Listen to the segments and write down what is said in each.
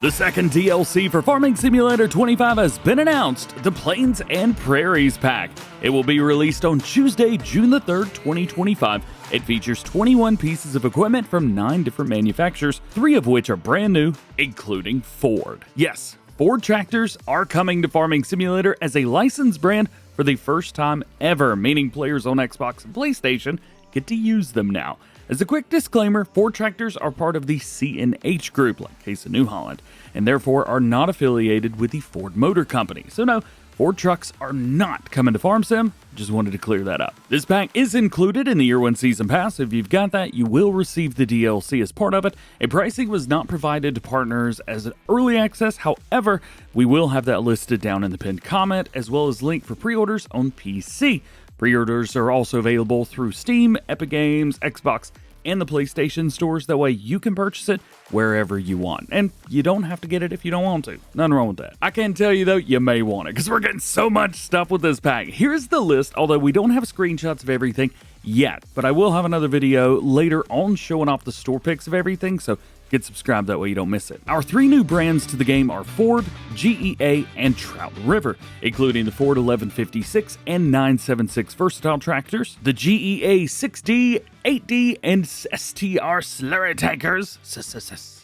The second DLC for Farming Simulator 25 has been announced, the Plains and Prairies pack. It will be released on Tuesday, June the 3rd, 2025. It features 21 pieces of equipment from 9 different manufacturers, 3 of which are brand new, including Ford. Yes, Ford tractors are coming to Farming Simulator as a licensed brand for the first time ever, meaning players on Xbox and PlayStation get to use them now. As a quick disclaimer, Ford tractors are part of the C&H group, like case of New Holland, and therefore are not affiliated with the Ford Motor Company. So no, Ford trucks are not coming to Farm Sim. Just wanted to clear that up. This pack is included in the Year 1 Season Pass. If you've got that, you will receive the DLC as part of it. A pricing was not provided to partners as an early access. However, we will have that listed down in the pinned comment, as well as link for pre-orders on PC. Pre-orders are also available through Steam, Epic Games, Xbox, and the PlayStation stores. That way you can purchase it wherever you want. And you don't have to get it if you don't want to. Nothing wrong with that. I can tell you though, you may want it because we're getting so much stuff with this pack. Here's the list, although we don't have screenshots of everything yet. But I will have another video later on showing off the store picks of everything, so get subscribed, that way you don't miss it. Our 3 new brands to the game are Ford, GEA, and Trout River, including the Ford 1156 and 976 versatile tractors, the GEA 6D, 8D, and STR slurry tankers,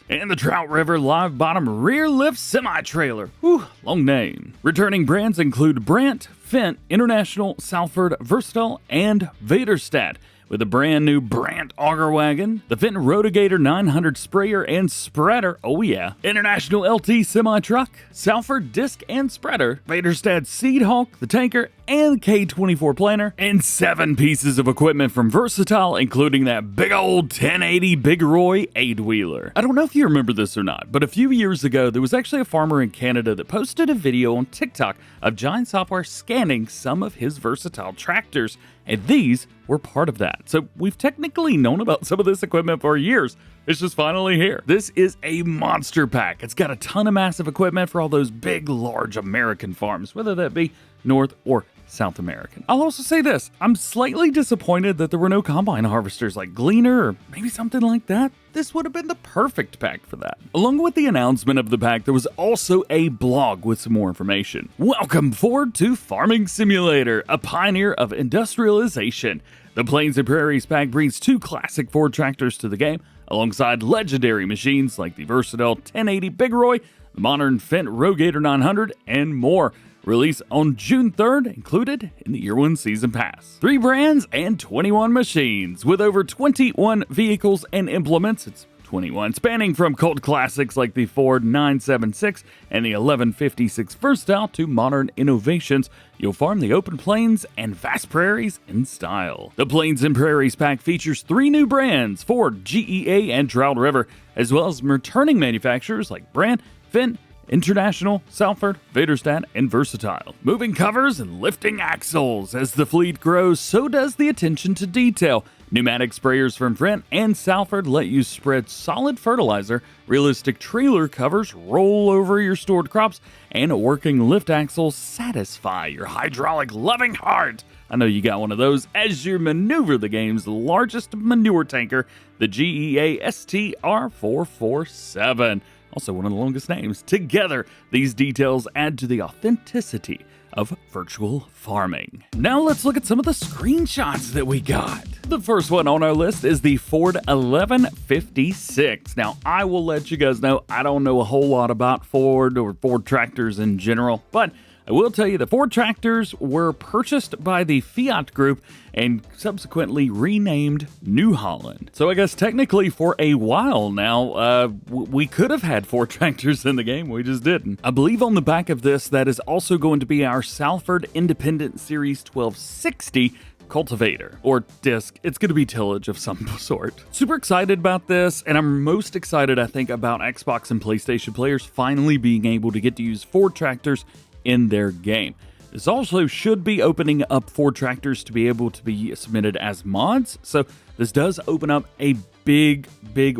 and the Trout River live bottom rear lift semi-trailer. Whew, long name. Returning brands include Brandt, Fendt, International, Salford, Versatile, and Vaderstad, with a brand new Brandt auger wagon, the Fenton Rotigator 900 sprayer and spreader, oh yeah, International LT semi-truck, Salford disc and spreader, Vaderstad Seed Hawk, the tanker, and K24 planter, and 7 pieces of equipment from Versatile, including that big old 1080 Big Roy 8-wheeler. I don't know if you remember this or not, but a few years ago, there was actually a farmer in Canada that posted a video on TikTok of Giant Software scanning some of his Versatile tractors, and these were part of that. So we've technically known about some of this equipment for years. It's just finally here. This is a monster pack. It's got a ton of massive equipment for all those big, large American farms, whether that be North or South American. I'll also say this, I'm slightly disappointed that there were no combine harvesters like Gleaner or maybe something like that. This would have been the perfect pack for that. Along with the announcement of the pack, there was also a blog with some more information. Welcome Ford to Farming Simulator, a pioneer of industrialization. The Plains and Prairies pack brings 2 classic Ford tractors to the game, alongside legendary machines like the versatile 1080 Big Roy, the modern Fendt Rotigator 900, and more. Release on June 3rd, included in the Year 1 Season Pass. 3 brands and 21 machines, with over 21 vehicles and implements. It's 21, spanning from cult classics like the Ford 976 and the 1156 Versatile to modern innovations. You'll farm the open plains and vast prairies in style. The Plains and Prairies pack features 3 new brands, Ford, GEA, and Trout River, as well as returning manufacturers like Brandt, Fendt, International, Salford, Vaderstad, and Versatile. Moving covers and lifting axles. As the fleet grows, so does the attention to detail. Pneumatic sprayers from Fendt and Salford let you spread solid fertilizer, realistic trailer covers roll over your stored crops, and working lift axles satisfy your hydraulic-loving heart. I know you got one of those as you maneuver the game's largest manure tanker, the GEA STR447. Also one of the longest names. Together, these details add to the authenticity of virtual farming. Now let's look at some of the screenshots that we got. The first one on our list is the Ford 1156. Now, I will let you guys know I don't know a whole lot about Ford or Ford tractors in general, but I will tell you the Ford tractors were purchased by the Fiat Group and subsequently renamed New Holland. So I guess technically for a while now, we could have had Ford tractors in the game, we just didn't. I believe on the back of this, that is also going to be our Salford Independent Series 1260 cultivator or disc. It's going to be tillage of some sort. Super excited about this, and I'm most excited, I think, about Xbox and PlayStation players finally being able to get to use Ford tractors in their game. This also should be opening up Ford tractors to be able to be submitted as mods, so this does open up a big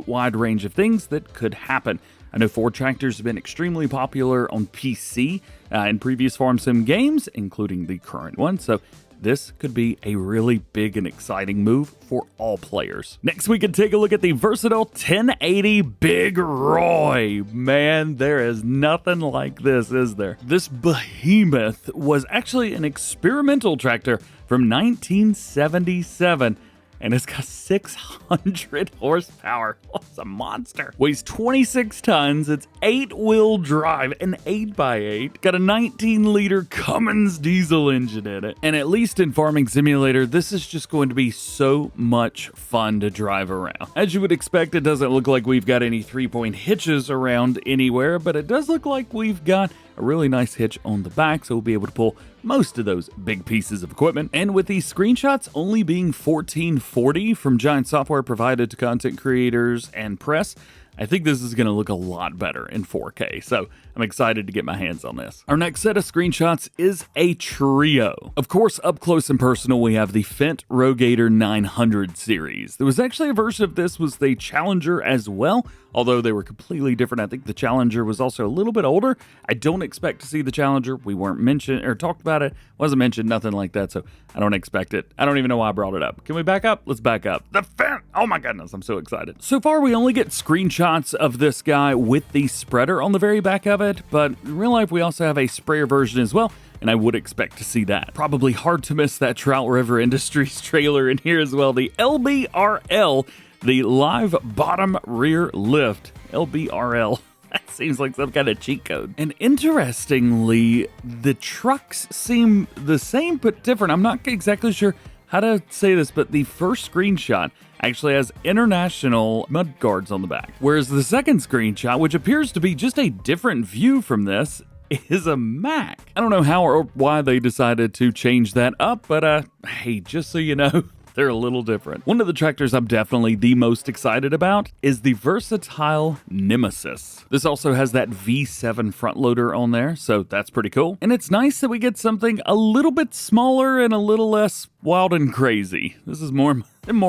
wide range of things that could happen. I know Ford tractors have been extremely popular on PC in previous Farm Sim games, including the current one, so this could be a really big and exciting move for all players. Next, we can take a look at the versatile 1080 Big Roy. Man, there is nothing like this, is there? This behemoth was actually an experimental tractor from 1977. And it's got 600 horsepower. Oh, it's a monster. Weighs 26 tons. It's 8-wheel drive, an 8x8. Got a 19-liter Cummins diesel engine in it. And at least in Farming Simulator, this is just going to be so much fun to drive around. As you would expect, it doesn't look like we've got any 3-point hitches around anywhere, but it does look like we've got a really nice hitch on the back, so we'll be able to pull most of those big pieces of equipment. And with these screenshots only being 1440 from Giant Software provided to content creators and press, I think this is going to look a lot better in 4K, so I'm excited to get my hands on this. Our next set of screenshots is a trio. Of course, up close and personal, we have the Fendt Rogator 900 series. There was actually a version of this was the Challenger as well, although they were completely different. I think the Challenger was also a little bit older. I don't expect to see the Challenger. We weren't mentioned or talked about it. Wasn't mentioned, nothing like that, so I don't expect it. I don't even know why I brought it up. Can we back up? Let's back up. The Fendt! Oh my goodness, I'm so excited. So far, we only get screenshots of this guy with the spreader on the very back of it, but in real life, we also have a sprayer version as well, and I would expect to see that. Probably hard to miss that Trout River Industries trailer in here as well. The LBRL, the live bottom rear lift. LBRL. That seems like some kind of cheat code. And interestingly, the trucks seem the same but different. I'm not exactly sure how to say this, but the first screenshot actually has international mud guards on the back. Whereas the second screenshot, which appears to be just a different view from this, is a Mac. I don't know how or why they decided to change that up, but hey, just so you know, they're a little different. One of the tractors I'm definitely the most excited about is the versatile Nemesis. This also has that V7 front loader on there, so that's pretty cool. And it's nice that we get something a little bit smaller and a little less wild and crazy. This is more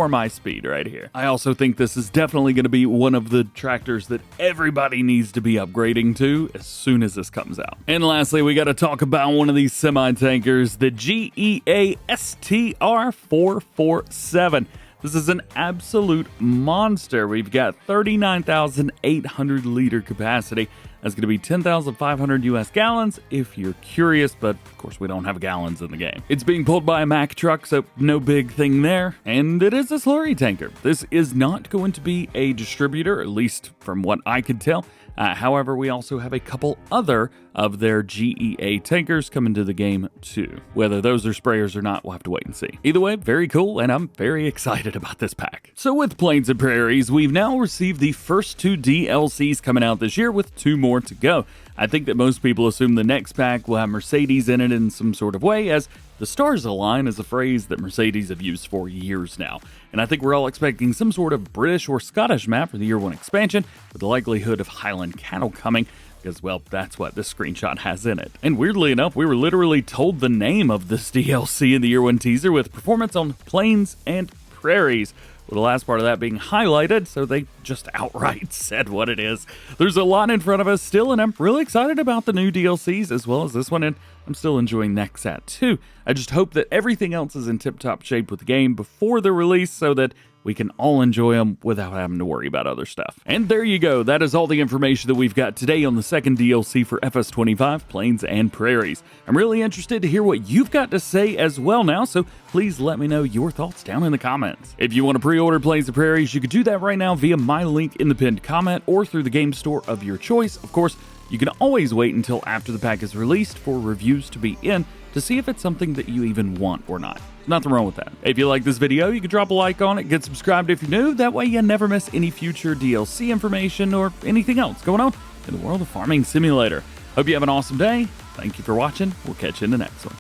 my speed right here. I also think this is definitely going to be one of the tractors that everybody needs to be upgrading to as soon as this comes out. And lastly, we got to talk about one of these semi-tankers, the GEA STR 447. This is an absolute monster. We've got 39,800 liter capacity. That's going to be 10,500 US gallons if you're curious, but of course we don't have gallons in the game. It's being pulled by a Mack truck, so no big thing there. And it is a slurry tanker. This is not going to be a distributor, at least from what I could tell. However, we also have a couple other of their GEA tankers coming to the game too. Whether those are sprayers or not, we'll have to wait and see. Either way, very cool, and I'm very excited about this pack. So with Plains and Prairies, we've now received the first 2 DLCs coming out this year with 2 more to go. I think that most people assume the next pack will have Mercedes in it in some sort of way, as the stars align is a phrase that Mercedes have used for years now. And I think we're all expecting some sort of British or Scottish map for the Year 1 expansion, with the likelihood of Highland cattle coming, because, well, that's what this screenshot has in it. And weirdly enough, we were literally told the name of this DLC in the Year 1 teaser with performance on Plains and Prairies, with the last part of that being highlighted, so they just outright said what it is. There's a lot in front of us still, and I'm really excited about the new DLCs as well as this one, and I'm still enjoying Nexat too. I just hope that everything else is in tip-top shape with the game before the release so that we can all enjoy them without having to worry about other stuff. And there you go. That is all the information that we've got today on the second DLC for FS25, Plains and Prairies. I'm really interested to hear what you've got to say as well now, so please let me know your thoughts down in the comments. If you want to pre-order Plains and Prairies, you can do that right now via my link in the pinned comment or through the game store of your choice. Of course, you can always wait until after the pack is released for reviews to be in to see if it's something that you even want or not. Nothing wrong with that. If you like this video, you can drop a like on it, get subscribed if you're new, that way you never miss any future DLC information or anything else going on in the world of Farming Simulator. Hope you have an awesome day. Thank you for watching. We'll catch you in the next one.